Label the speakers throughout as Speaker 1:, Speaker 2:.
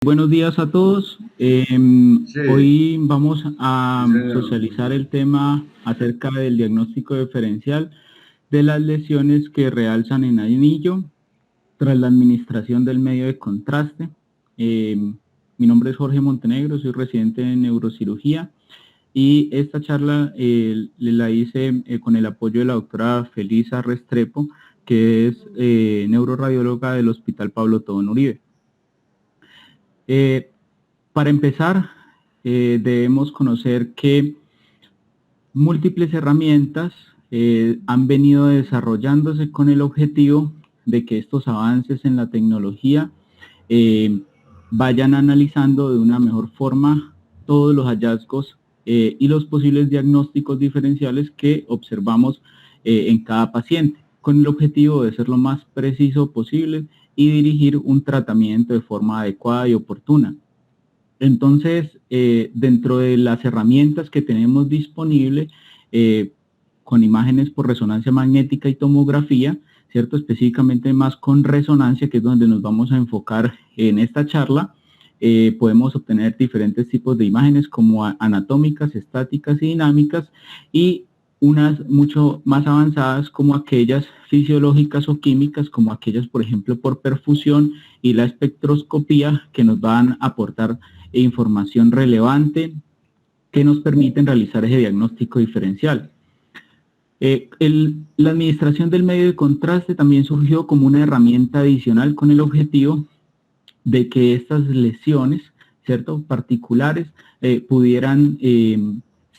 Speaker 1: Buenos días a todos.
Speaker 2: Sí,
Speaker 1: Hoy vamos a
Speaker 2: sí, señor.
Speaker 1: socializar el tema acerca del diagnóstico diferencial de las lesiones que realzan en anillo tras la administración del medio de contraste. Mi nombre es Jorge Montenegro, soy residente en neurocirugía y esta charla la hice con el apoyo de la doctora Felisa Restrepo, que es neuroradióloga del Hospital Pablo Tobón Uribe. Eh, para empezar, debemos conocer que múltiples herramientas han venido desarrollándose con el objetivo de que estos avances en la tecnología vayan analizando de una mejor forma todos los hallazgos y los posibles diagnósticos diferenciales que observamos en cada paciente, con el objetivo de ser lo más preciso posible y dirigir un tratamiento de forma adecuada y oportuna. Entonces, dentro de las herramientas que tenemos disponibles, con imágenes por resonancia magnética y tomografía, ¿cierto? Específicamente más con resonancia, que es donde nos vamos a enfocar en esta charla, podemos obtener diferentes tipos de imágenes como anatómicas, estáticas y dinámicas, y unas mucho más avanzadas como aquellas fisiológicas o químicas, como aquellas, por ejemplo, por perfusión y la espectroscopía, que nos van a aportar información relevante que nos permiten realizar ese diagnóstico diferencial. La administración del medio de contraste también surgió como una herramienta adicional con el objetivo de que estas lesiones, ¿cierto?, particulares, pudieran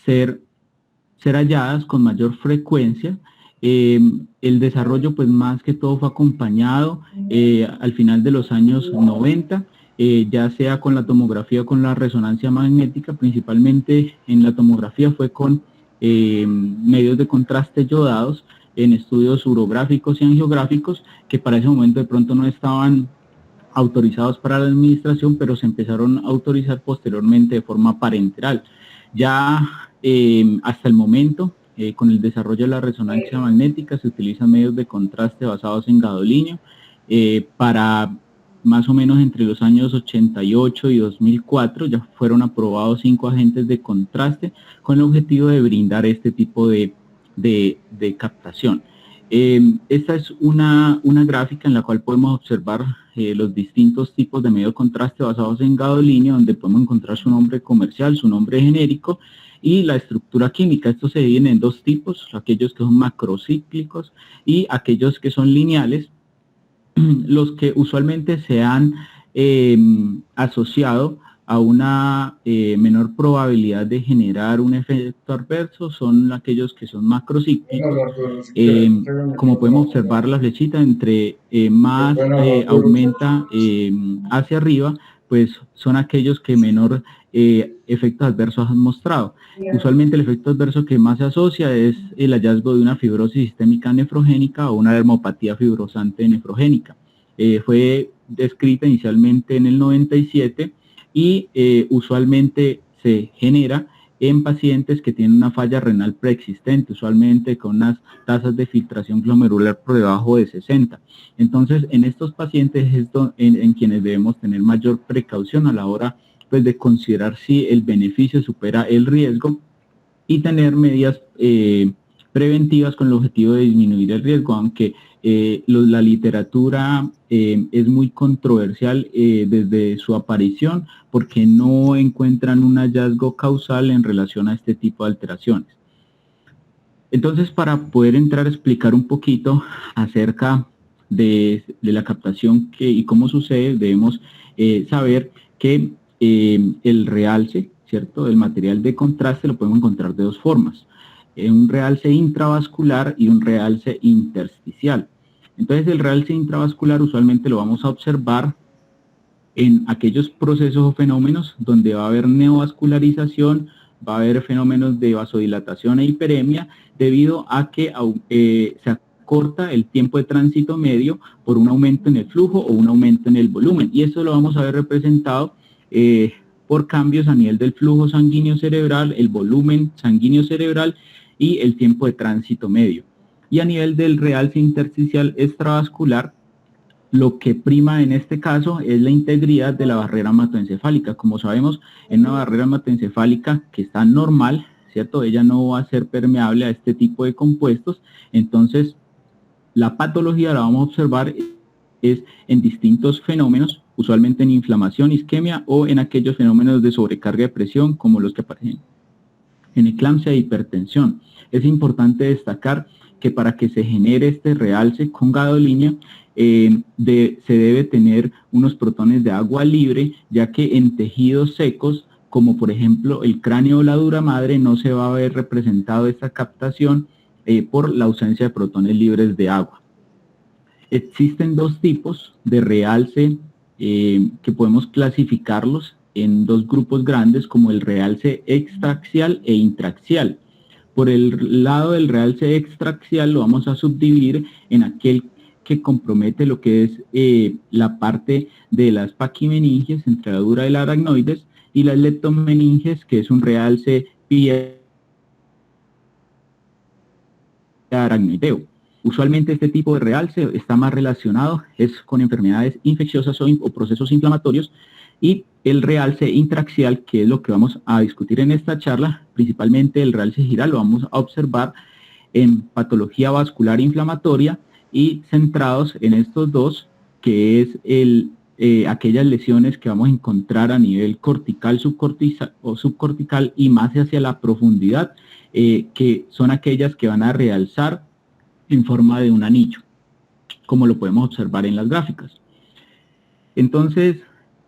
Speaker 1: ser halladas con mayor frecuencia. El desarrollo, pues más que todo, fue acompañado al final de los años 90, ya sea con la tomografía o con la resonancia magnética. Principalmente en la tomografía fue con medios de contraste yodados en estudios urográficos y angiográficos, que para ese momento de pronto no estaban autorizados para la administración, pero se empezaron a autorizar posteriormente de forma parenteral. Ya hasta el momento, con el desarrollo de la resonancia magnética, se utilizan medios de contraste basados en gadolinio para más o menos entre los años 88 y 2004. Ya fueron aprobados 5 agentes de contraste con el objetivo de brindar este tipo de captación. Esta es una gráfica en la cual podemos observar los distintos tipos de medio de contraste basados en gadolinio, donde podemos encontrar su nombre comercial, su nombre genérico y la estructura química. Estos se dividen en dos tipos: aquellos que son macrocíclicos y aquellos que son lineales. Los que usualmente se han asociado a una menor probabilidad de generar un efecto adverso son aquellos que son
Speaker 2: Pueden
Speaker 1: macrocíclicos.
Speaker 2: hablar todos si quieren. Tengan el
Speaker 1: Como podemos
Speaker 2: micrófono
Speaker 1: observar,
Speaker 2: abierto.
Speaker 1: la flechita entre
Speaker 2: Pero
Speaker 1: más
Speaker 2: pueden hablar todos.
Speaker 1: aumenta hacia arriba, pues son aquellos que menor efectos adversos han mostrado. Usualmente el efecto adverso que más se asocia es el hallazgo de una fibrosis sistémica nefrogénica o una dermopatía fibrosante nefrogénica. Fue descrita inicialmente en el 97 y usualmente se genera en pacientes que tienen una falla renal preexistente, usualmente con unas tasas de filtración glomerular por debajo de 60. Entonces, en estos pacientes es en quienes debemos tener mayor precaución a la hora, pues, de considerar si el beneficio supera el riesgo y tener medidas preventivas con el objetivo de disminuir el riesgo, aunque la literatura es muy controversial desde su aparición, porque no encuentran un hallazgo causal en relación a este tipo de alteraciones. Entonces, para poder entrar a explicar un poquito acerca de la captación y cómo sucede, debemos saber que el realce, ¿cierto?, del material de contraste lo podemos encontrar de dos formas: un realce intravascular y un realce intersticial. Entonces, el realce intravascular usualmente lo vamos a observar en aquellos procesos o fenómenos donde va a haber neovascularización, va a haber fenómenos de vasodilatación e hiperemia, debido a que se acorta el tiempo de tránsito medio por un aumento en el flujo o un aumento en el volumen. Y esto lo vamos a ver representado por cambios a nivel del flujo sanguíneo cerebral, el volumen sanguíneo cerebral y el tiempo de tránsito medio. Y a nivel del realce intersticial extravascular, lo que prima en este caso es la integridad de la barrera hematoencefálica. Como sabemos, en una barrera hematoencefálica que está normal, ¿cierto? Ella no va a ser permeable a este tipo de compuestos, entonces la patología la vamos a observar es en distintos fenómenos, usualmente en inflamación, isquemia o en aquellos fenómenos de sobrecarga de presión como los que aparecen en eclampsia e hipertensión. Es importante destacar que para que se genere este realce con gadolinio se debe tener unos protones de agua libre, ya que en tejidos secos, como por ejemplo el cráneo o la dura madre, no se va a ver representado esta captación por la ausencia de protones libres de agua. Existen dos tipos de realce que podemos clasificarlos en dos grupos grandes, como el realce extraaxial e intraaxial. Por el lado del realce extraaxial lo vamos a subdividir en aquel que compromete lo que es la parte de las paquimeninges entre la dura y la aracnoides, y las leptomeninges, que es un realce aracnoideo. Usualmente este tipo de realce está más relacionado con enfermedades infecciosas o procesos inflamatorios, y el realce intraaxial, que es lo que vamos a discutir en esta charla, principalmente el realce giral, lo vamos a observar en patología vascular inflamatoria y centrados en estos dos, que es aquellas lesiones que vamos a encontrar a nivel cortical, subcortical y más hacia la profundidad, que son aquellas que van a realzar en forma de un anillo, como lo podemos observar en las gráficas. Entonces,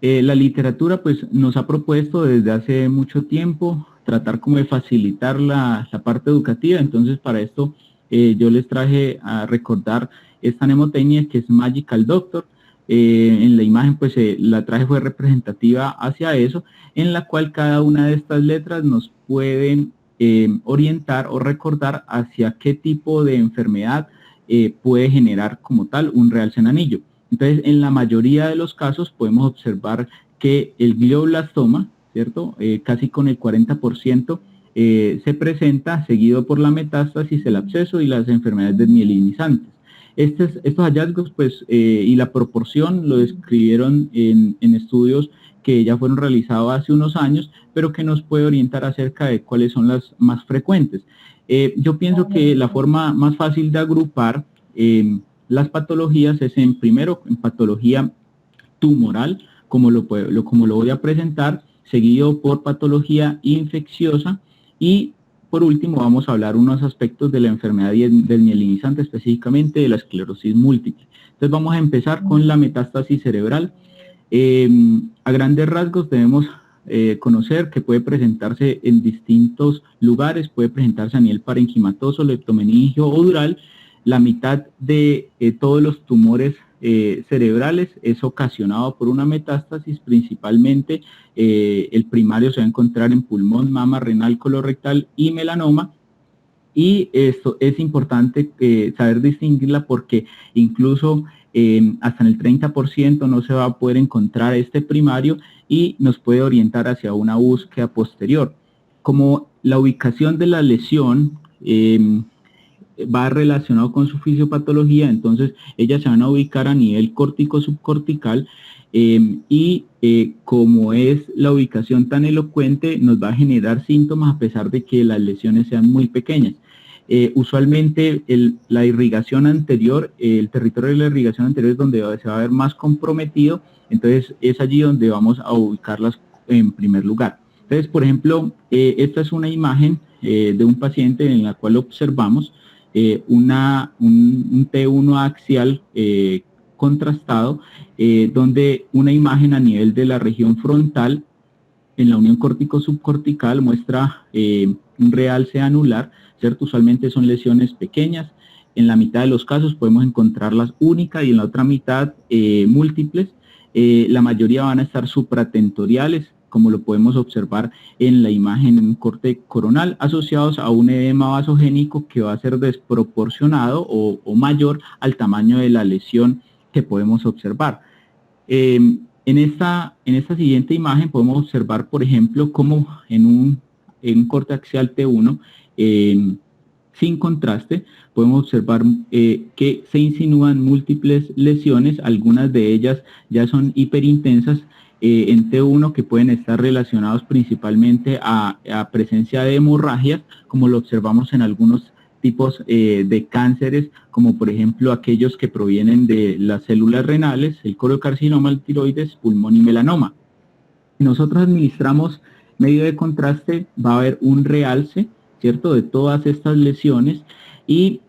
Speaker 1: la literatura pues nos ha propuesto desde hace mucho tiempo tratar como de facilitar la parte educativa. Entonces, para esto yo les traje a recordar esta mnemotecnia que es Magical Doctor. En la imagen pues la traje fue representativa hacia eso, en la cual cada una de estas letras nos pueden orientar o recordar hacia qué tipo de enfermedad puede generar como tal un realce en anillo. Entonces, en la mayoría de los casos podemos observar que el glioblastoma, ¿cierto? Casi con el 40% se presenta, seguido por la metástasis, el absceso y las enfermedades desmielinizantes. Estos hallazgos, pues, y la proporción lo describieron en estudios que ya fueron realizados hace unos años, pero que nos puede orientar acerca de cuáles son las más frecuentes. Yo pienso que la forma más fácil de agrupar las patologías es primero en patología tumoral, como lo voy a presentar, seguido por patología infecciosa, y por último vamos a hablar unos aspectos de la enfermedad desmielinizante, específicamente de la esclerosis múltiple. Entonces vamos a empezar con la metástasis cerebral. A grandes rasgos debemos conocer que puede presentarse en distintos lugares, puede presentarse a nivel parenquimatoso, leptomeningio o dural. La mitad de todos los tumores cerebrales es ocasionado por una metástasis, principalmente el primario se va a encontrar en pulmón, mama, renal, colorectal y melanoma. Y esto es importante saber distinguirla porque incluso hasta en el 30% no se va a poder encontrar este primario y nos puede orientar hacia una búsqueda posterior. Como la ubicación de la lesión va relacionado con su fisiopatología, entonces ellas se van a ubicar a nivel córtico-subcortical y como es la ubicación tan elocuente, nos va a generar síntomas a pesar de que las lesiones sean muy pequeñas. Usualmente la irrigación anterior, el territorio de la irrigación anterior es donde se va a ver más comprometido, entonces es allí donde vamos a ubicarlas en primer lugar. Entonces, por ejemplo, esta es una imagen de un paciente en la cual observamos un T1 axial contrastado, donde una imagen a nivel de la región frontal en la unión córtico-subcortical muestra un realce anular, ¿cierto? Usualmente son lesiones pequeñas. En la mitad de los casos podemos encontrarlas únicas y en la otra mitad múltiples. La mayoría van a estar supratentoriales, como lo podemos observar en la imagen en un corte coronal, asociados a un edema vasogénico que va a ser desproporcionado o mayor al tamaño de la lesión que podemos observar. En esta siguiente imagen podemos observar, por ejemplo, cómo en un corte axial T1 sin contraste, podemos observar que se insinúan múltiples lesiones, algunas de ellas ya son hiperintensas en T1 que pueden estar relacionados principalmente a presencia de hemorragias, como lo observamos en algunos tipos de cánceres, como por ejemplo aquellos que provienen de las células renales, el coriocarcinoma, el tiroides, pulmón y melanoma. Si nosotros administramos medio de contraste, va a haber un realce, ¿cierto?, de todas estas lesiones y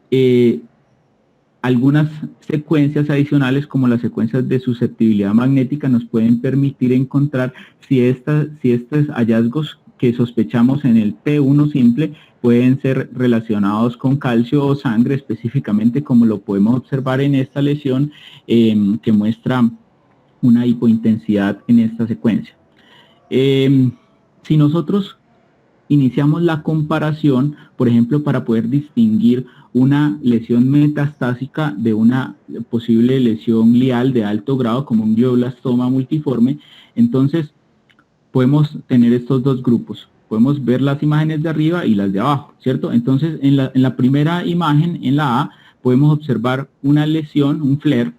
Speaker 1: algunas secuencias adicionales, como las secuencias de susceptibilidad magnética, nos pueden permitir encontrar si estos hallazgos que sospechamos en el T1 simple pueden ser relacionados con calcio o sangre, específicamente como lo podemos observar en esta lesión que muestra una hipointensidad en esta secuencia. Si nosotros iniciamos la comparación, por ejemplo, para poder distinguir una lesión metastásica de una posible lesión glial de alto grado, como un glioblastoma multiforme, entonces podemos tener estos dos grupos. Podemos ver las imágenes de arriba y las de abajo, ¿cierto? Entonces, en la primera imagen, en la A, podemos observar una lesión, un flare,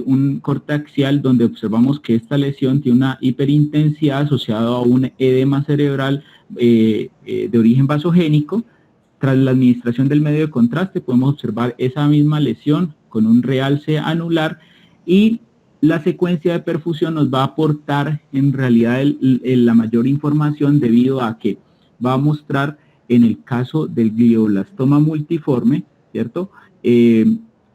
Speaker 1: un corte axial donde observamos que esta lesión tiene una hiperintensidad asociada a un edema cerebral de origen vasogénico. Tras la administración del medio de contraste podemos observar esa misma lesión con un realce anular y la secuencia de perfusión nos va a aportar en realidad la mayor información debido a que va a mostrar en el caso del glioblastoma multiforme, ¿cierto?,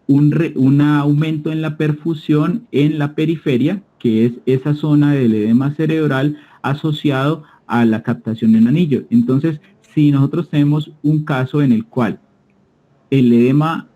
Speaker 1: un aumento en la perfusión en la periferia, que es esa zona del edema cerebral asociado a la captación en anillo. Entonces, si nosotros tenemos un caso en el cual el edema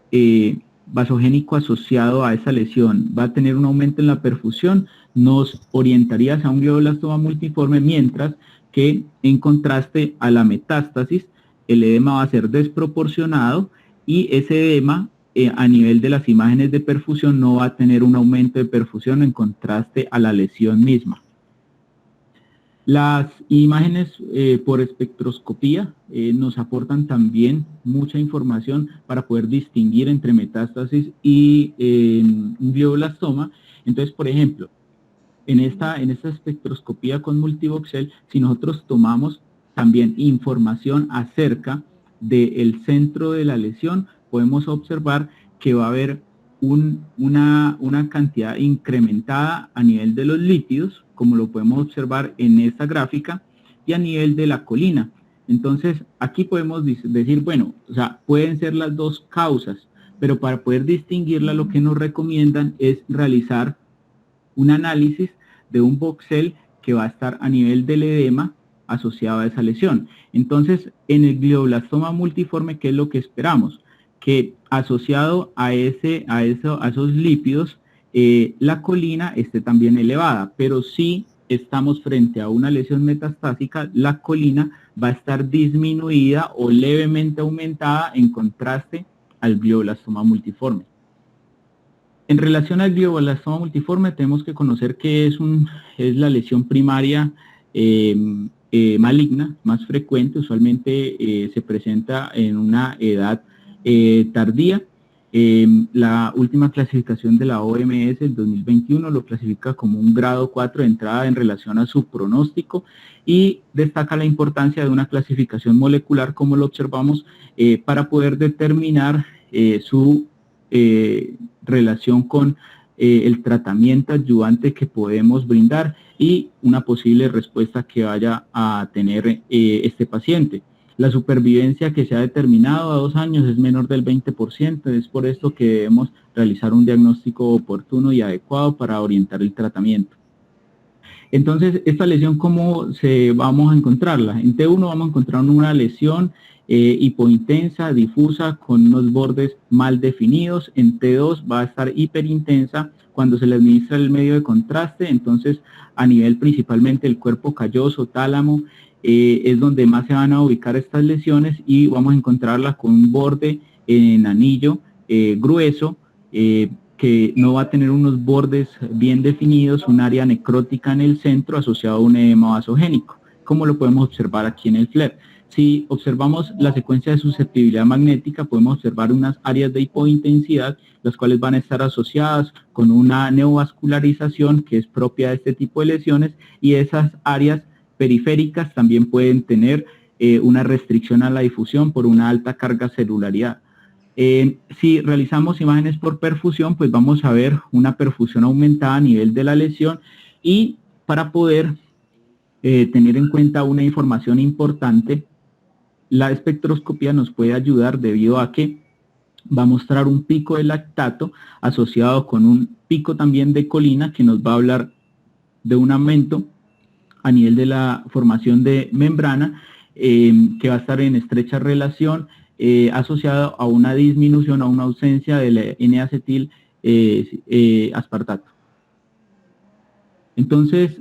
Speaker 1: vasogénico asociado a esa lesión va a tener un aumento en la perfusión, nos orientaría hacia un glioblastoma multiforme, mientras que en contraste a la metástasis, el edema va a ser desproporcionado y ese edema a nivel de las imágenes de perfusión no va a tener un aumento de perfusión en contraste a la lesión misma. Las imágenes por espectroscopía nos aportan también mucha información para poder distinguir entre metástasis y un glioblastoma. Entonces, por ejemplo, en esta espectroscopía con multivoxel, si nosotros tomamos también información acerca del centro de la lesión, podemos observar que va a haber una cantidad incrementada a nivel de los lípidos, como lo podemos observar en esta gráfica, y a nivel de la colina. Entonces, aquí podemos decir, bueno, o sea, pueden ser las dos causas, pero para poder distinguirla, lo que nos recomiendan es realizar un análisis de un voxel que va a estar a nivel del edema asociado a esa lesión. Entonces, en el glioblastoma multiforme, ¿qué es lo que esperamos? Que asociado a esos lípidos, la colina esté también elevada, pero si estamos frente a una lesión metastásica, la colina va a estar disminuida o levemente aumentada en contraste al glioblastoma multiforme. En relación al glioblastoma multiforme, tenemos que conocer que es la lesión primaria maligna, más frecuente, usualmente se presenta en una edad tardía. La última clasificación de la OMS del 2021 lo clasifica como un grado 4 de entrada en relación a su pronóstico y destaca la importancia de una clasificación molecular, como lo observamos, para poder determinar su relación con el tratamiento adyuvante que podemos brindar y una posible respuesta que vaya a tener este paciente. La supervivencia que se ha determinado a 2 años es menor del 20%, es por esto que debemos realizar un diagnóstico oportuno y adecuado para orientar el tratamiento. Entonces, esta lesión, ¿cómo vamos a encontrarla? En T1 vamos a encontrar una lesión hipointensa, difusa, con unos bordes mal definidos. En T2 va a estar hiperintensa cuando se le administra el medio de contraste, entonces a nivel principalmente del cuerpo calloso, tálamo, es donde más se van a ubicar estas lesiones y vamos a encontrarla con un borde en anillo grueso, que no va a tener unos bordes bien definidos, un área necrótica en el centro asociado a un edema vasogénico, como lo podemos observar aquí en el FLAIR. si observamos la secuencia de susceptibilidad magnética, podemos observar unas áreas de hipointensidad, las cuales van a estar asociadas con una neovascularización que es propia de este tipo de lesiones, y esas áreas periféricas también pueden tener una restricción a la difusión por una alta carga celularidad. Si realizamos imágenes por perfusión, pues vamos a ver una perfusión aumentada a nivel de la lesión, y para poder tener en cuenta una información importante, la espectroscopía nos puede ayudar debido a que va a mostrar un pico de lactato asociado con un pico también de colina, que nos va a hablar de un aumento a nivel de la formación de membrana, que va a estar en estrecha relación asociado a una disminución, a una ausencia del N-acetil aspartato. Entonces,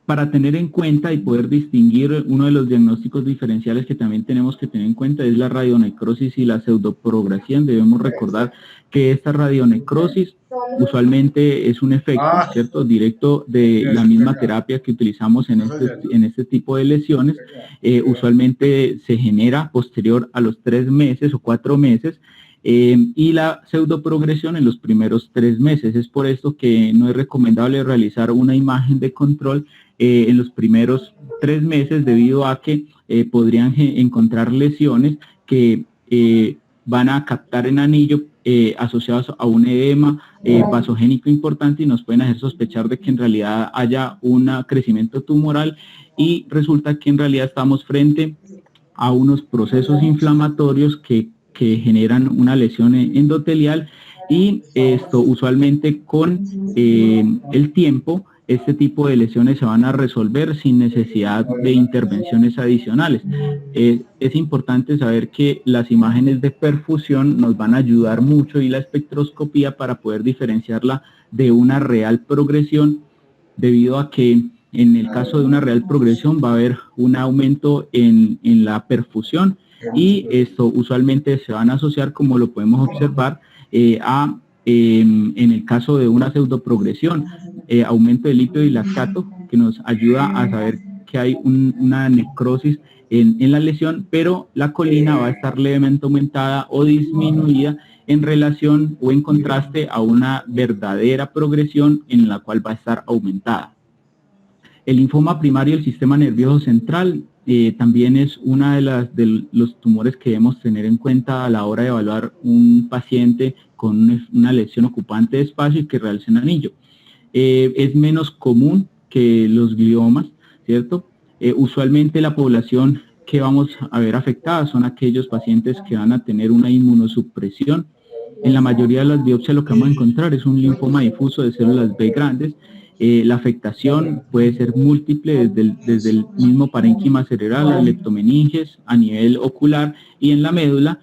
Speaker 1: para tener en cuenta y poder distinguir, uno de los diagnósticos diferenciales que también tenemos que tener en cuenta es la radionecrosis y la pseudoprogresión. Debemos recordar que esta radionecrosis usualmente es un efecto, ¿cierto?, directo de la misma terapia que utilizamos en este tipo de lesiones. Usualmente se genera posterior a los 3 meses o 4 meses, y la pseudoprogresión en los primeros 3 meses. Es por esto que no es recomendable realizar una imagen de control en los primeros 3 meses, debido a que podrían encontrar lesiones que van a captar en anillo asociados a un edema vasogénico importante, y nos pueden hacer sospechar de que en realidad haya un crecimiento tumoral, y resulta que en realidad estamos frente a unos procesos inflamatorios que generan una lesión endotelial, y esto usualmente con el tiempo este tipo de lesiones se van a resolver sin necesidad de intervenciones adicionales. Es importante saber que las imágenes de perfusión nos van a ayudar mucho, y la espectroscopía, para poder diferenciarla de una real progresión, debido a que en el caso de una real progresión va a haber un aumento en la perfusión, y esto usualmente se van a asociar, como lo podemos observar, en el caso de una pseudoprogresión, aumento de lípido y lactato, que nos ayuda a saber que hay una necrosis en la lesión, pero la colina va a estar levemente aumentada o disminuida en relación o en contraste a una verdadera progresión en la cual va a estar aumentada. El linfoma primario del sistema nervioso central también es una de los tumores que debemos tener en cuenta a la hora de evaluar un paciente con una lesión ocupante de espacio y que realice un anillo. Es menos común que los gliomas, ¿cierto? Usualmente la población que vamos a ver afectada son aquellos pacientes que van a tener una inmunosupresión. En la mayoría de las biopsias lo que vamos a encontrar es un linfoma difuso de células B grandes. La afectación puede ser múltiple desde el mismo parénquima cerebral, las leptomeninges, a nivel ocular y en la médula.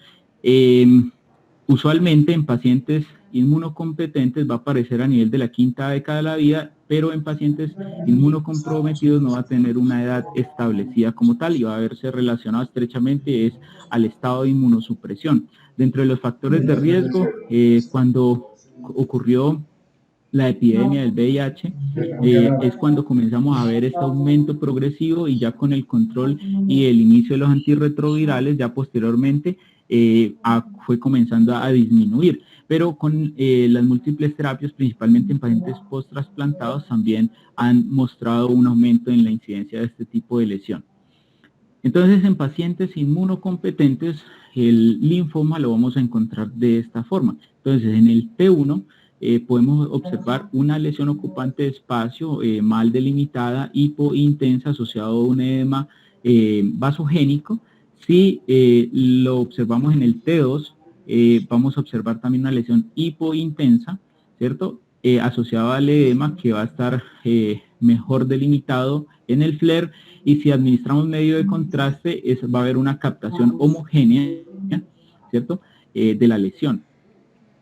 Speaker 1: Usualmente en pacientes inmunocompetentes va a aparecer a nivel de la 5ª década de la vida, pero en pacientes inmunocomprometidos no va a tener una edad establecida como tal, y va a verse relacionado estrechamente al estado de inmunosupresión. Dentro de los factores de riesgo, cuando ocurrió la epidemia del VIH, es cuando comenzamos a ver este aumento progresivo, y ya con el control y el inicio de los antirretrovirales, ya posteriormente fue comenzando a disminuir, pero con las múltiples terapias, principalmente en pacientes post-trasplantados, también han mostrado un aumento en la incidencia de este tipo de lesión. Entonces, en pacientes inmunocompetentes, el linfoma lo vamos a encontrar de esta forma. Entonces, en el T1 podemos observar una lesión ocupante de espacio mal delimitada, hipointensa, asociado a un edema vasogénico. Si lo observamos en el T2, vamos a observar también una lesión hipointensa, ¿cierto? Asociado al edema, que va a estar mejor delimitado en el FLAIR, y si administramos medio de contraste, va a haber una captación homogénea, ¿cierto?, de la lesión.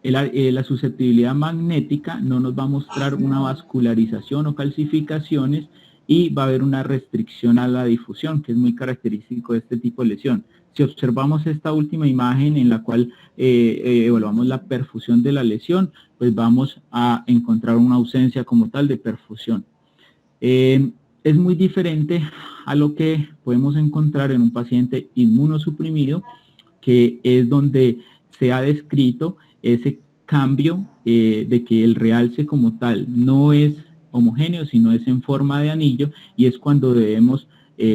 Speaker 1: La susceptibilidad magnética no nos va a mostrar una vascularización o calcificaciones, y va a haber una restricción a la difusión, que es muy característico de este tipo de lesión. Si observamos esta última imagen en la cual evaluamos la perfusión de la lesión, pues vamos a encontrar una ausencia como tal de perfusión. es muy diferente a lo que podemos encontrar en un paciente inmunosuprimido, que es donde se ha descrito ese cambio de que el realce como tal no es homogéneo, sino es en forma de anillo, y es cuando debemos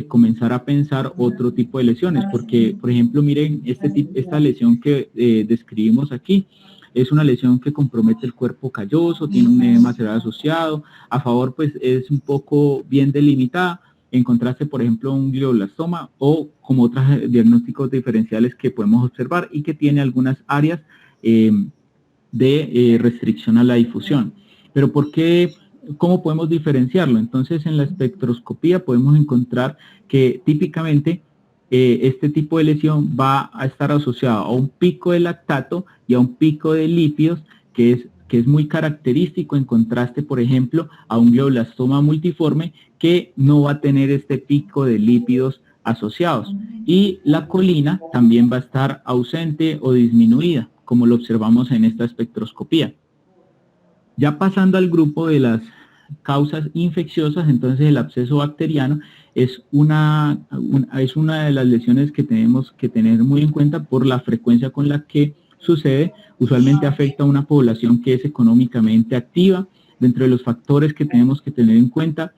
Speaker 1: comenzar a pensar otro tipo de lesiones, porque, por ejemplo, miren, esta lesión que describimos aquí, es una lesión que compromete el cuerpo calloso, tiene un edema cerebral asociado, a favor pues es un poco bien delimitada, en contraste, por ejemplo, un glioblastoma o como otros diagnósticos diferenciales que podemos observar y que tiene algunas áreas de restricción a la difusión. Pero ¿por qué? ¿Cómo podemos diferenciarlo? Entonces, en la espectroscopía podemos encontrar que típicamente este tipo de lesión va a estar asociado a un pico de lactato y a un pico de lípidos que es muy característico, en contraste, por ejemplo, a un glioblastoma multiforme que no va a tener este pico de lípidos asociados. Y la colina también va a estar ausente o disminuida, como lo observamos en esta espectroscopía. Ya pasando al grupo de las causas infecciosas, entonces el absceso bacteriano es una de las lesiones que tenemos que tener muy en cuenta por la frecuencia con la que sucede. Usualmente afecta a una población que es económicamente activa. Dentro de los factores que tenemos que tener en cuenta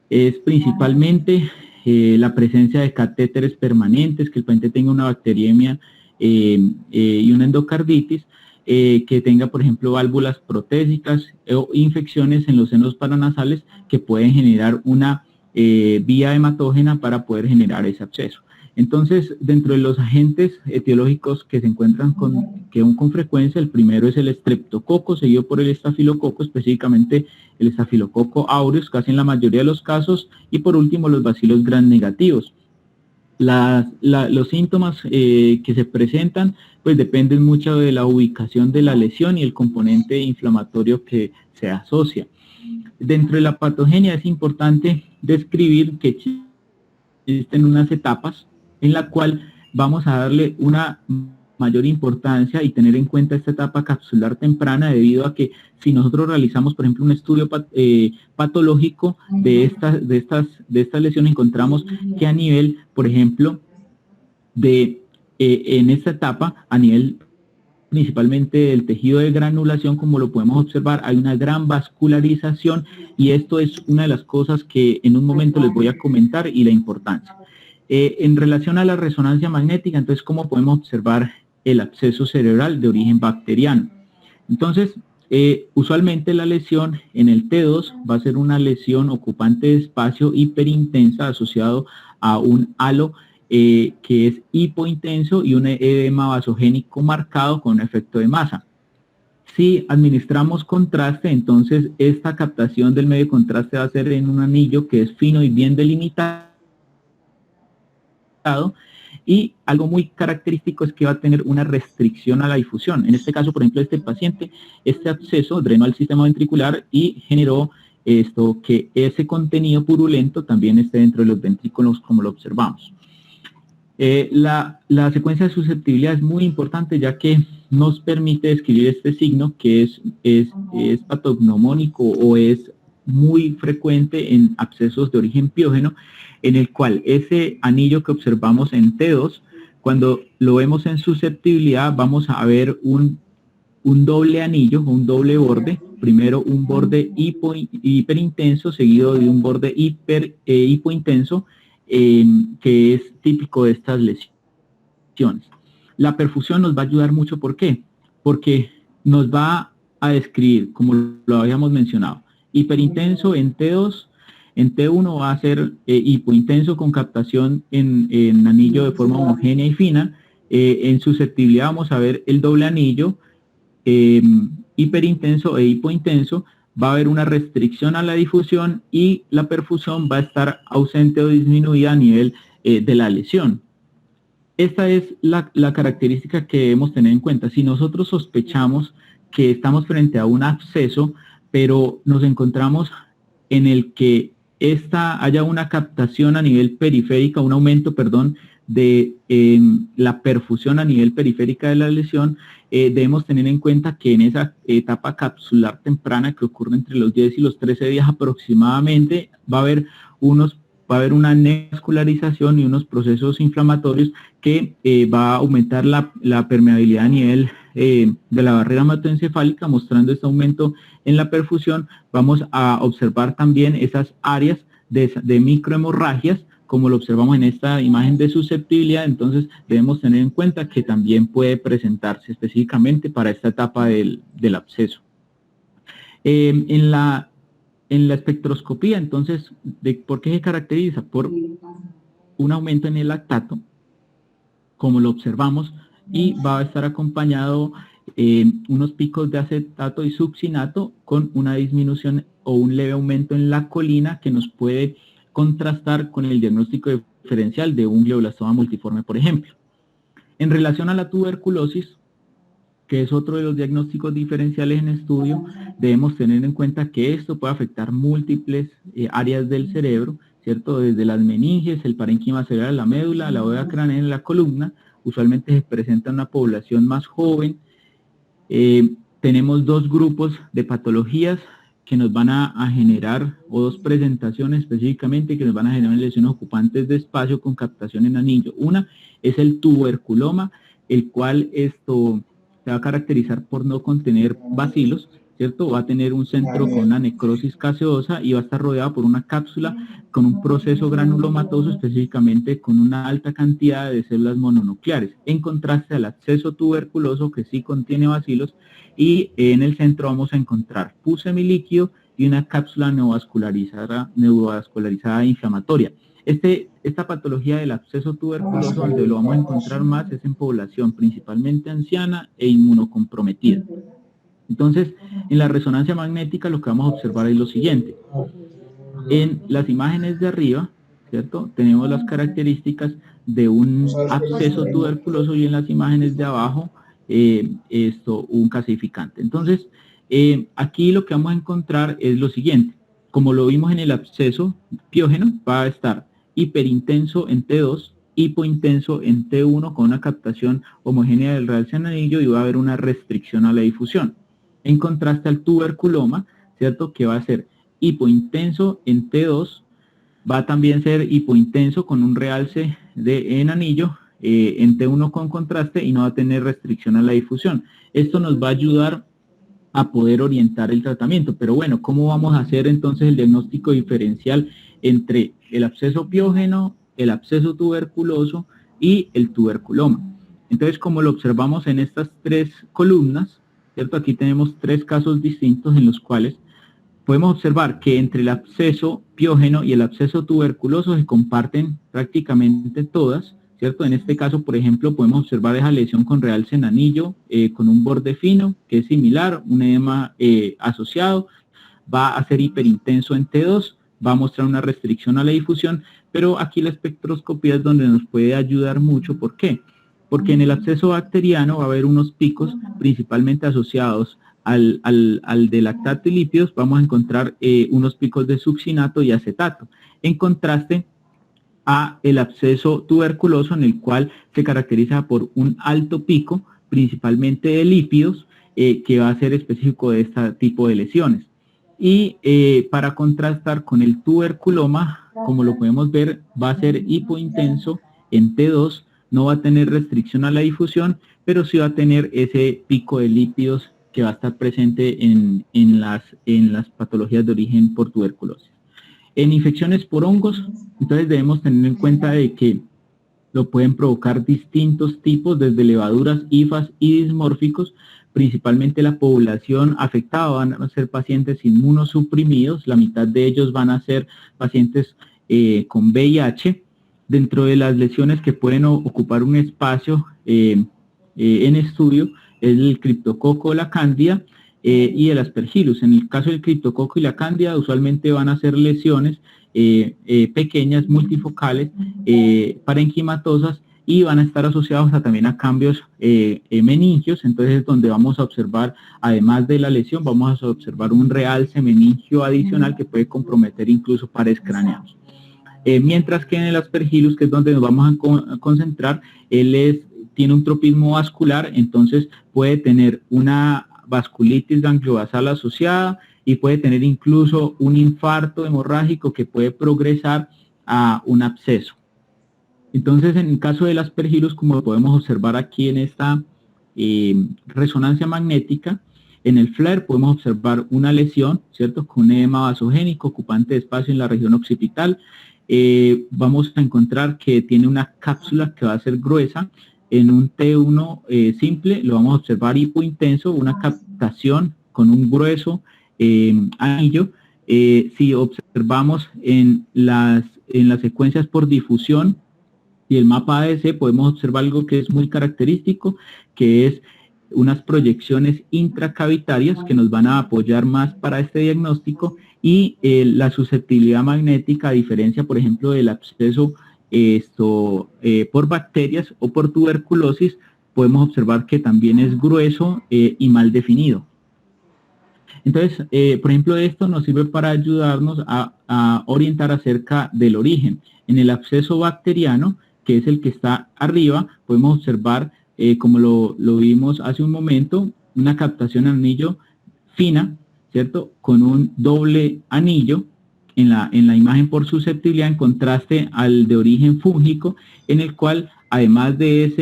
Speaker 1: es principalmente la presencia de catéteres permanentes, que el paciente tenga una bacteriemia y una endocarditis, que tenga, por ejemplo, válvulas protésicas o infecciones en los senos paranasales que pueden generar una vía hematógena para poder generar ese absceso. Entonces, dentro de los agentes etiológicos que se encuentran con frecuencia, el primero es el estreptococo, seguido por el estafilococo, específicamente el estafilococo aureus, casi en la mayoría de los casos, y por último los bacilos gram negativos. Los síntomas que se presentan pues dependen mucho de la ubicación de la lesión y el componente inflamatorio que se asocia. Dentro de la patogenia es importante describir que existen unas etapas en la cual vamos a darle una mayor importancia y tener en cuenta esta etapa capsular temprana, debido a que si nosotros realizamos, por ejemplo, un estudio patológico de estas lesiones, encontramos que a nivel, por ejemplo, en esta etapa, a nivel principalmente del tejido de granulación, como lo podemos observar, hay una gran vascularización, y esto es una de las cosas que en un momento les voy a comentar y la importancia. En relación a la resonancia magnética, entonces, ¿cómo podemos observar el absceso cerebral de origen bacteriano? Entonces, usualmente la lesión en el T2 va a ser una lesión ocupante de espacio hiperintensa asociado a un halo que es hipointenso y un edema vasogénico marcado con un efecto de masa. Si administramos contraste, entonces esta captación del medio de contraste va a ser en un anillo que es fino y bien delimitado, y algo muy característico es que va a tener una restricción a la difusión. En este caso, por ejemplo, este paciente, este absceso drenó al sistema ventricular y generó que ese contenido purulento también esté dentro de los ventrículos, como lo observamos. La secuencia de susceptibilidad es muy importante, ya que nos permite describir este signo que es patognomónico o es muy frecuente en abscesos de origen piógeno, en el cual ese anillo que observamos en T2, cuando lo vemos en susceptibilidad, vamos a ver un doble anillo, un doble borde, primero un borde hiperintenso seguido de un borde hipointenso, que es típico de estas lesiones. La perfusión nos va a ayudar mucho, ¿por qué? Porque nos va a describir, como lo habíamos mencionado, hiperintenso en T2, en T1 va a ser hipointenso con captación en anillo de forma homogénea y fina. En susceptibilidad vamos a ver el doble anillo, hiperintenso e hipointenso. Va a haber una restricción a la difusión y la perfusión va a estar ausente o disminuida a nivel de la lesión. Esta es la característica que debemos tener en cuenta. Si nosotros sospechamos que estamos frente a un absceso, pero nos encontramos en el que haya una captación a nivel periférica, un aumento, perdón, de la perfusión a nivel periférica de la lesión, debemos tener en cuenta que en esa etapa capsular temprana que ocurre entre los 10 y los 13 días aproximadamente, va a haber una neovascularización y unos procesos inflamatorios que va a aumentar la permeabilidad a nivel de la barrera hematoencefálica, mostrando este aumento en la perfusión. Vamos a observar también esas áreas de microhemorragias, como lo observamos en esta imagen de susceptibilidad. Entonces debemos tener en cuenta que también puede presentarse específicamente para esta etapa del absceso. En la espectroscopía, entonces, ¿por qué se caracteriza? Por un aumento en el lactato, como lo observamos, y va a estar acompañado unos picos de acetato y succinato con una disminución o un leve aumento en la colina que nos puede contrastar con el diagnóstico diferencial de un glioblastoma multiforme, por ejemplo. En relación a la tuberculosis, que es otro de los diagnósticos diferenciales en estudio, debemos tener en cuenta que esto puede afectar múltiples áreas del cerebro, ¿cierto? Desde las meninges, el parénquima cerebral, la médula, la bóveda craneal, la columna. Usualmente se presenta en una población más joven. Tenemos dos grupos de patologías que nos van a generar, o dos presentaciones específicamente que nos van a generar lesiones ocupantes de espacio con captación en anillo. Una es el tuberculoma, el cual se va a caracterizar por no contener bacilos, ¿cierto? Va a tener un centro con una necrosis caseosa y va a estar rodeado por una cápsula con un proceso granulomatoso, específicamente con una alta cantidad de células mononucleares, en contraste al absceso tuberculoso, que sí contiene bacilos, y en el centro vamos a encontrar pus semilíquido y una cápsula neovascularizada inflamatoria. Esta patología del absceso tuberculoso, donde lo vamos a encontrar más, es en población principalmente anciana e inmunocomprometida. Entonces, en la resonancia magnética lo que vamos a observar es lo siguiente. En las imágenes de arriba, ¿cierto?, tenemos las características de un absceso tuberculoso, y en las imágenes de abajo un calcificante. Entonces, aquí lo que vamos a encontrar es lo siguiente. Como lo vimos en el absceso piógeno, va a estar hiperintenso en T2, hipointenso en T1 con una captación homogénea del realce en anillo, y va a haber una restricción a la difusión. En contraste al tuberculoma, ¿cierto?, que va a ser hipointenso en T2, va a también ser hipointenso con un realce en anillo, en T1 con contraste, y no va a tener restricción a la difusión. Esto nos va a ayudar a poder orientar el tratamiento. Pero bueno, ¿cómo vamos a hacer entonces el diagnóstico diferencial entre el absceso piógeno, el absceso tuberculoso y el tuberculoma? Entonces, como lo observamos en estas tres columnas, ¿cierto? Aquí tenemos tres casos distintos en los cuales podemos observar que entre el absceso piógeno y el absceso tuberculoso se comparten prácticamente todas, ¿cierto? En este caso, por ejemplo, podemos observar esa lesión con realce en anillo, con un borde fino, que es similar, un edema asociado, va a ser hiperintenso en T2, va a mostrar una restricción a la difusión, pero aquí la espectroscopía es donde nos puede ayudar mucho. ¿Por qué? Porque en el absceso bacteriano va a haber unos picos principalmente asociados al de lactato y lípidos. Vamos a encontrar unos picos de succinato y acetato, en contraste a el absceso tuberculoso, en el cual se caracteriza por un alto pico, principalmente de lípidos, que va a ser específico de este tipo de lesiones. Y para contrastar con el tuberculoma, como lo podemos ver, va a ser hipointenso en T2, no va a tener restricción a la difusión, pero sí va a tener ese pico de lípidos que va a estar presente en las patologías de origen por tuberculosis. En infecciones por hongos, entonces debemos tener en cuenta de que lo pueden provocar distintos tipos, desde levaduras, hifas y dismórficos. Principalmente la población afectada van a ser pacientes inmunosuprimidos, la mitad de ellos van a ser pacientes con VIH. Dentro de las lesiones que pueden ocupar un espacio en estudio es el criptococo, la cándida y el aspergillus. En el caso del criptococo y la cándida, usualmente van a ser lesiones pequeñas, multifocales, parenquimatosas, y van a estar asociados también a cambios meningios. Entonces es donde vamos a observar, además de la lesión, vamos a observar un realce meningio adicional que puede comprometer incluso pares craneanos. Mientras que en el Aspergillus, que es donde nos vamos a concentrar, tiene un tropismo vascular, entonces puede tener una vasculitis gangliobasal asociada y puede tener incluso un infarto hemorrágico que puede progresar a un absceso. Entonces, en el caso del Aspergillus, como podemos observar aquí en esta resonancia magnética, en el FLAIR podemos observar una lesión, ¿cierto?, con un edema vasogénico ocupante de espacio en la región occipital. Vamos a encontrar que tiene una cápsula que va a ser gruesa. En un T1 simple lo vamos a observar hipointenso, una captación con un grueso anillo. Si observamos en las secuencias por difusión y el mapa ADC, podemos observar algo que es muy característico, que es unas proyecciones intracavitarias que nos van a apoyar más para este diagnóstico, y la susceptibilidad magnética, a diferencia, por ejemplo, del absceso por bacterias o por tuberculosis, podemos observar que también es grueso y mal definido. Entonces, por ejemplo, esto nos sirve para ayudarnos a orientar acerca del origen. En el absceso bacteriano, que es el que está arriba, podemos observar, como lo vimos hace un momento, una captación en anillo fina, ¿cierto?, con un doble anillo en la imagen por susceptibilidad, en contraste al de origen fúngico, en el cual, además de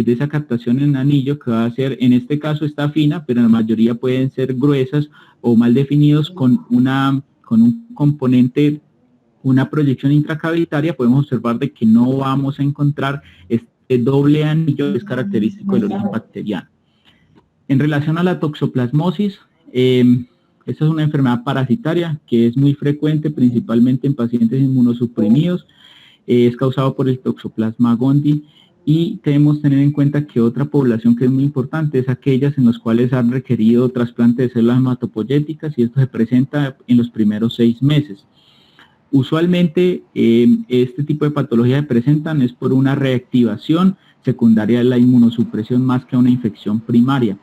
Speaker 1: esa captación en anillo, que va a ser, en este caso está fina, pero en la mayoría pueden ser gruesas o mal definidos, con un componente, una proyección intracavitaria, podemos observar de que no vamos a encontrar este doble anillo que es característico del origen bacteriano. En relación a la toxoplasmosis, esta es una enfermedad parasitaria que es muy frecuente, principalmente en pacientes inmunosuprimidos. Es causado por el Toxoplasma gondii, y debemos tener en cuenta que otra población que es muy importante es aquellas en las cuales han requerido trasplante de células hematopoyéticas, y esto se presenta en los primeros 6 meses. Usualmente este tipo de patologías se presentan es por una reactivación secundaria de la inmunosupresión más que una infección primaria.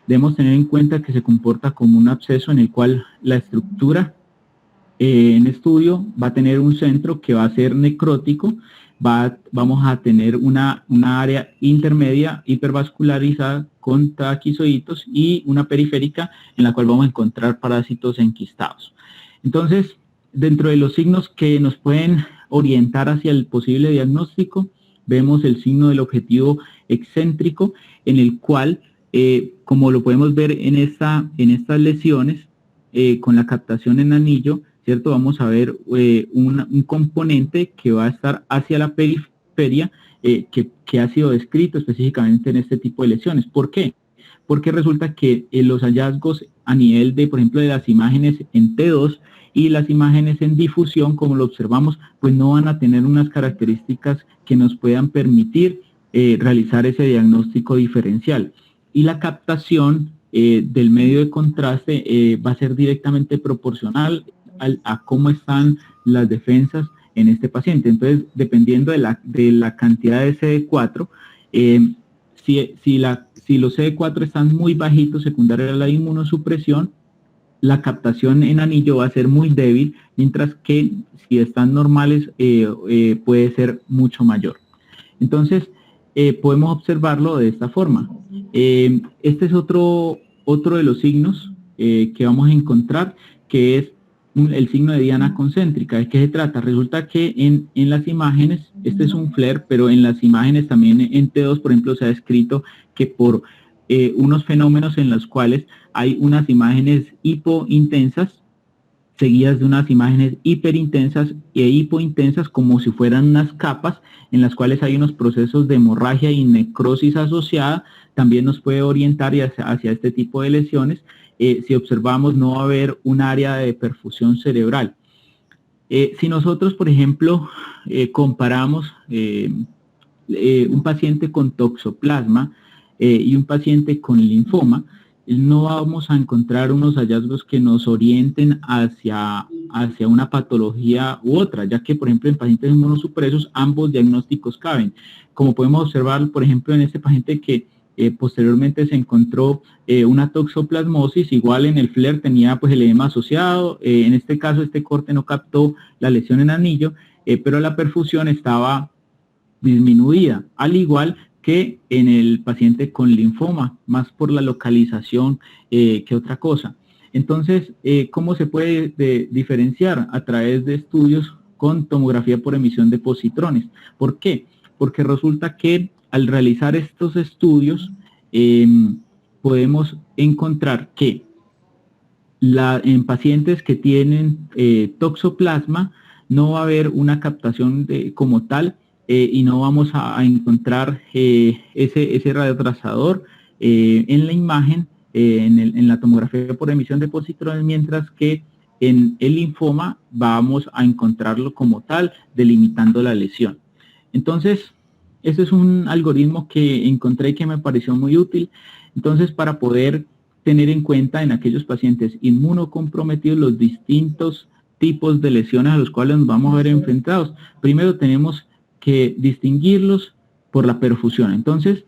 Speaker 1: Debemos tener en cuenta que se comporta como un absceso en el cual la estructura en estudio va a tener un centro que va a ser necrótico, vamos a tener una área intermedia hipervascularizada con traquizoitos y una periférica en la cual vamos a encontrar parásitos enquistados. Entonces, dentro de los signos que nos pueden orientar hacia el posible diagnóstico, vemos el signo del objetivo excéntrico, en el cual, como lo podemos ver en estas lesiones, con la captación en anillo, ¿cierto?, vamos a ver un componente que va a estar hacia la periferia, que ha sido descrito específicamente en este tipo de lesiones. ¿Por qué? Porque resulta que los hallazgos a nivel de, por ejemplo, de las imágenes en T2 y las imágenes en difusión, como lo observamos, pues no van a tener unas características que nos puedan permitir realizar ese diagnóstico diferencial. Y la captación del medio de contraste va a ser directamente proporcional a cómo están las defensas en este paciente. Entonces, dependiendo de la cantidad de CD4, si los CD4 están muy bajitos, secundaria a la inmunosupresión, la captación en anillo va a ser muy débil, mientras que si están normales puede ser mucho mayor. Entonces, podemos observarlo de esta forma. Este es otro de los signos que vamos a encontrar, que es el signo de diana concéntrica. ¿De qué se trata? Resulta que en las imágenes, este es un FLAIR, pero en las imágenes también en T2, por ejemplo, se ha descrito que por unos fenómenos en los cuales hay unas imágenes hipointensas seguidas de unas imágenes hiperintensas e hipointensas, como si fueran unas capas en las cuales hay unos procesos de hemorragia y necrosis asociada, también nos puede orientar hacia este tipo de lesiones. Si observamos, no va a haber un área de perfusión cerebral. Si nosotros, por ejemplo, comparamos un paciente con toxoplasma y un paciente con linfoma, no vamos a encontrar unos hallazgos que nos orienten hacia una patología u otra, ya que, por ejemplo, en pacientes inmunosupresos ambos diagnósticos caben. Como podemos observar, por ejemplo, en este paciente que posteriormente se encontró una toxoplasmosis, igual en el FLAIR tenía pues el edema asociado, en este caso este corte no captó la lesión en anillo, pero la perfusión estaba disminuida, al igual que en el paciente con linfoma, más por la localización que otra cosa. Entonces, ¿cómo se puede diferenciar? A través de estudios con tomografía por emisión de positrones. ¿Por qué? Porque resulta que al realizar estos estudios podemos encontrar que en pacientes que tienen toxoplasma no va a haber una captación como tal y no vamos a encontrar ese radiotrazador en la imagen, en la tomografía por emisión de positrones, mientras que en el linfoma vamos a encontrarlo como tal, delimitando la lesión. Entonces, ese es un algoritmo que encontré y que me pareció muy útil. Entonces, para poder tener en cuenta en aquellos pacientes inmunocomprometidos los distintos tipos de lesiones a los cuales nos vamos a ver enfrentados. Primero tenemos que distinguirlos por la perfusión. Entonces,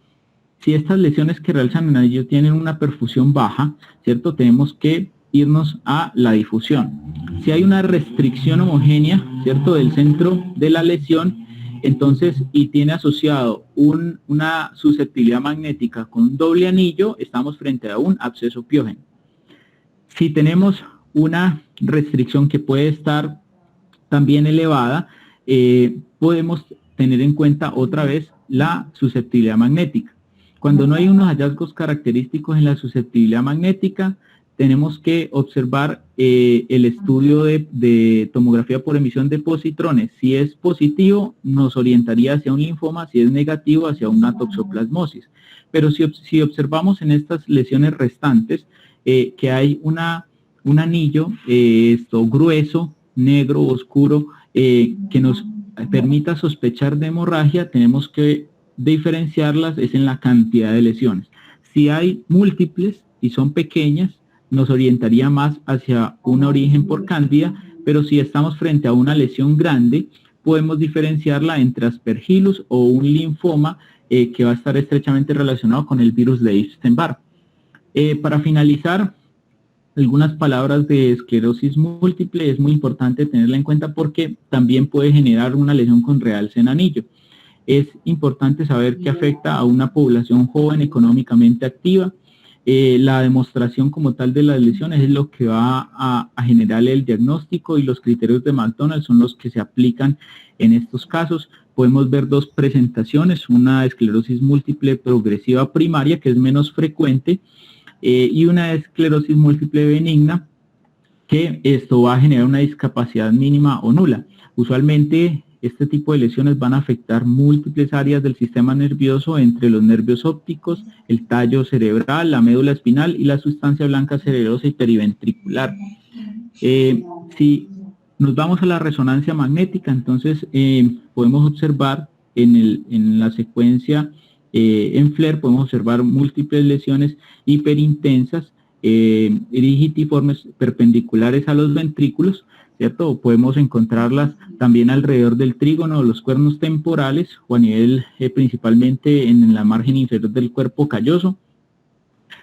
Speaker 1: si estas lesiones que realizan en anillo tienen una perfusión baja, ¿cierto? Tenemos que irnos a la difusión. Si hay una restricción homogénea, ¿cierto? Del centro de la lesión, entonces, y tiene asociado una susceptibilidad magnética con un doble anillo, estamos frente a un absceso piógeno. Si tenemos una restricción que puede estar también elevada, podemos tener en cuenta otra vez la susceptibilidad magnética. Cuando no hay unos hallazgos característicos en la susceptibilidad magnética, tenemos que observar el estudio de tomografía por emisión de positrones. Si es positivo, nos orientaría hacia un linfoma; si es negativo, hacia una toxoplasmosis. Pero si observamos en estas lesiones restantes que hay un anillo grueso, negro, oscuro, que nos permita sospechar de hemorragia, tenemos que diferenciarlas es en la cantidad de lesiones. Si hay múltiples y son pequeñas, nos orientaría más hacia un origen por cándida, pero si estamos frente a una lesión grande, podemos diferenciarla entre aspergillus o un linfoma que va a estar estrechamente relacionado con el virus de Epstein-Barr. Para finalizar, algunas palabras de esclerosis múltiple es muy importante tenerla en cuenta porque también puede generar una lesión con realce en anillo. Es importante saber que afecta a una población joven económicamente activa. La demostración como tal de las lesiones es lo que va a generar el diagnóstico, y los criterios de McDonald son los que se aplican en estos casos. Podemos ver dos presentaciones: una esclerosis múltiple progresiva primaria, que es menos frecuente, y una esclerosis múltiple benigna, que esto va a generar una discapacidad mínima o nula. Usualmente este tipo de lesiones van a afectar múltiples áreas del sistema nervioso, entre los nervios ópticos, el tallo cerebral, la médula espinal y la sustancia blanca cerebrosa y periventricular. Si nos vamos a la resonancia magnética, entonces podemos observar en la secuencia en FLAIR, podemos observar múltiples lesiones hiperintensas, rigitiformes, perpendiculares a los ventrículos, ¿cierto? Podemos encontrarlas también alrededor del trígono, los cuernos temporales, o a nivel principalmente en la margen inferior del cuerpo calloso.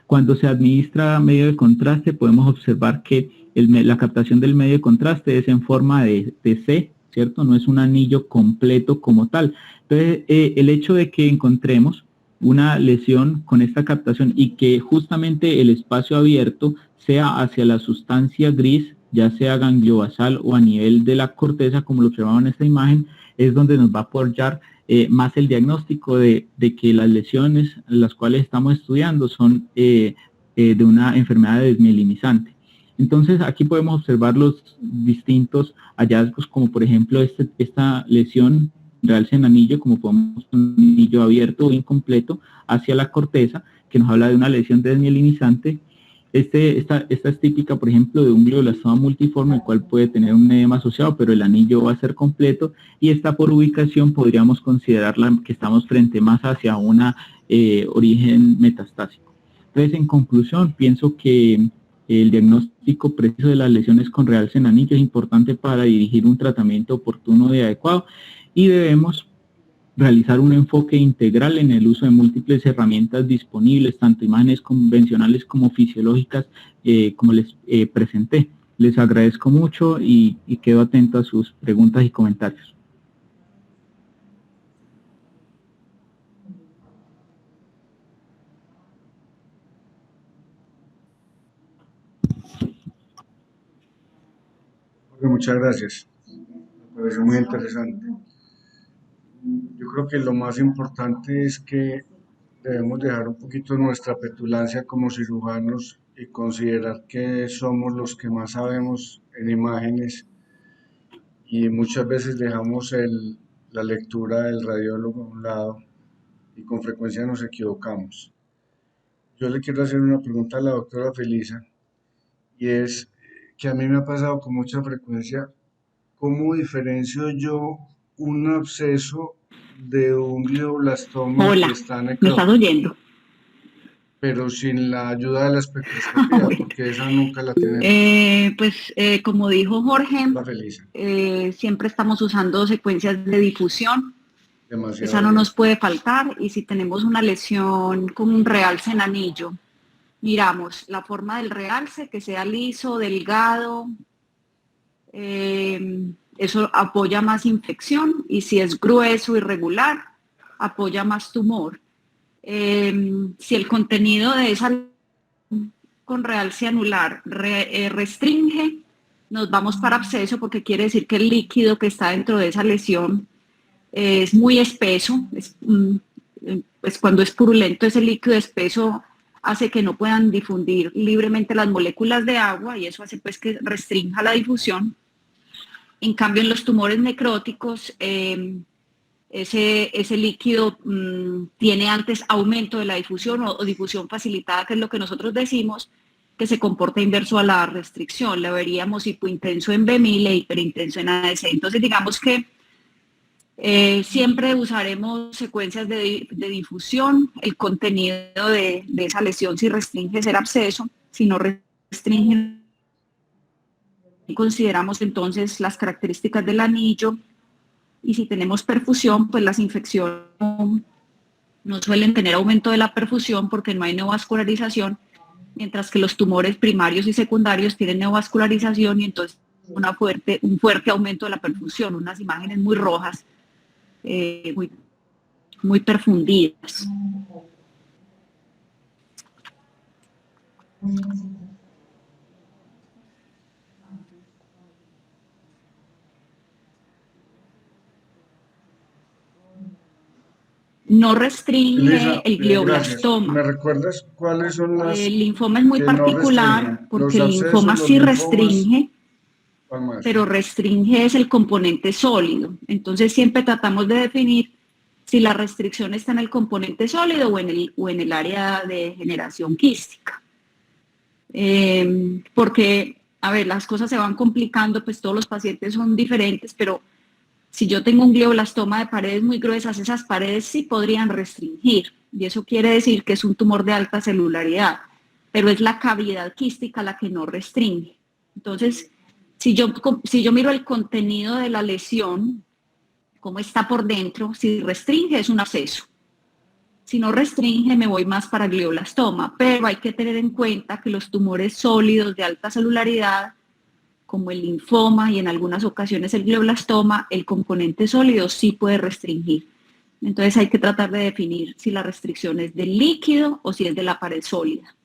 Speaker 1: Cuando se administra medio de contraste, podemos observar que la captación del medio de contraste es en forma de C, ¿cierto? No es un anillo completo como tal. Entonces, el hecho de que encontremos una lesión con esta captación y que justamente el espacio abierto sea hacia la sustancia gris, ya sea gangliobasal o a nivel de la corteza, como lo observamos en esta imagen, es donde nos va a apoyar más el diagnóstico de que las lesiones las cuales estamos estudiando son de una enfermedad desmielinizante. Entonces, aquí podemos observar los distintos hallazgos, como por ejemplo esta lesión realce en anillo, como podemos un anillo abierto o incompleto hacia la corteza, que nos habla de una lesión desmielinizante. Esta es típica, por ejemplo, de un glioblastoma multiforme, el cual puede tener un edema asociado, pero el anillo va a ser completo, y esta por ubicación podríamos considerarla que estamos frente más hacia una origen metastásico. Entonces, en conclusión, pienso que el diagnóstico preciso de las lesiones con realce en anillo es importante para dirigir un tratamiento oportuno y adecuado, y debemos realizar un enfoque integral en el uso de múltiples herramientas disponibles, tanto imágenes convencionales como fisiológicas, como les presenté. Les agradezco mucho y quedo atento a sus preguntas y comentarios.
Speaker 2: Muchas gracias. Me pareció muy interesante. Yo creo que lo más importante es que debemos dejar un poquito nuestra petulancia como cirujanos y considerar que somos los que más sabemos en imágenes y muchas veces dejamos la lectura del radiólogo a un lado y con frecuencia nos equivocamos. Yo le quiero hacer una pregunta a la doctora Felisa y es que a mí me ha pasado con mucha frecuencia. ¿Cómo diferencio yo un absceso de un glioblastoma que
Speaker 3: Hola,
Speaker 2: está
Speaker 3: ¿me estás
Speaker 2: necrótico?
Speaker 3: oyendo?
Speaker 2: Pero sin la ayuda de la espectroscopía,
Speaker 3: Bueno,
Speaker 2: porque esa nunca la tenemos.
Speaker 3: como dijo Jorge,
Speaker 2: La feliz,
Speaker 3: siempre estamos usando secuencias de difusión. Esa
Speaker 2: demasiado
Speaker 3: no
Speaker 2: bien.
Speaker 3: nos puede faltar. Y si tenemos una lesión con un realce en anillo, miramos la forma del realce, que sea liso, delgado. Eso apoya más infección. Y si es grueso, irregular, apoya más tumor. Si el contenido de esa con realce anular restringe, nos vamos para absceso porque quiere decir que el líquido que está dentro de esa lesión es muy espeso, pues cuando es purulento ese líquido espeso hace que no puedan difundir libremente las moléculas de agua y eso hace pues que restrinja la difusión. En cambio en los tumores necróticos ese líquido tiene antes aumento de la difusión o difusión facilitada, que es lo que nosotros decimos, que se comporta inverso a la restricción. La veríamos hipointenso en B1000 e hiperintenso en ADC. Entonces, digamos que siempre usaremos secuencias de difusión, el contenido de esa lesión, si restringe ser absceso, si no restringe, consideramos entonces las características del anillo. Y si tenemos perfusión, pues las infecciones no suelen tener aumento de la perfusión porque no hay neovascularización, mientras que los tumores primarios y secundarios tienen neovascularización y entonces un fuerte aumento de la perfusión, unas imágenes muy rojas, muy, muy perfundidas. No restringe
Speaker 2: Felisa,
Speaker 3: el
Speaker 2: gracias. ¿Me
Speaker 3: glioblastoma.
Speaker 2: recuerdas cuáles son las
Speaker 3: El linfoma es muy
Speaker 2: que no
Speaker 3: particular
Speaker 2: restringen?
Speaker 3: porque
Speaker 2: Los
Speaker 3: el
Speaker 2: abscesos,
Speaker 3: linfoma
Speaker 2: los
Speaker 3: sí
Speaker 2: linfomas,
Speaker 3: restringe,
Speaker 2: ¿cuál más?
Speaker 3: pero restringe es el componente sólido. Entonces siempre tratamos de definir si la restricción está en el componente sólido o en el área de generación quística. Porque, a ver, las cosas se van complicando, pues todos los pacientes son diferentes, pero si yo tengo un glioblastoma de paredes muy gruesas, esas paredes sí podrían restringir, y eso quiere decir que es un tumor de alta celularidad, pero es la cavidad quística la que no restringe. Entonces, si yo miro el contenido de la lesión, cómo está por dentro, si restringe es un absceso. Si no restringe, me voy más para glioblastoma, pero hay que tener en cuenta que los tumores sólidos de alta celularidad, como el linfoma y en algunas ocasiones el glioblastoma, el componente sólido sí puede restringir. Entonces hay que tratar de definir si la restricción es del líquido o si es de la pared sólida.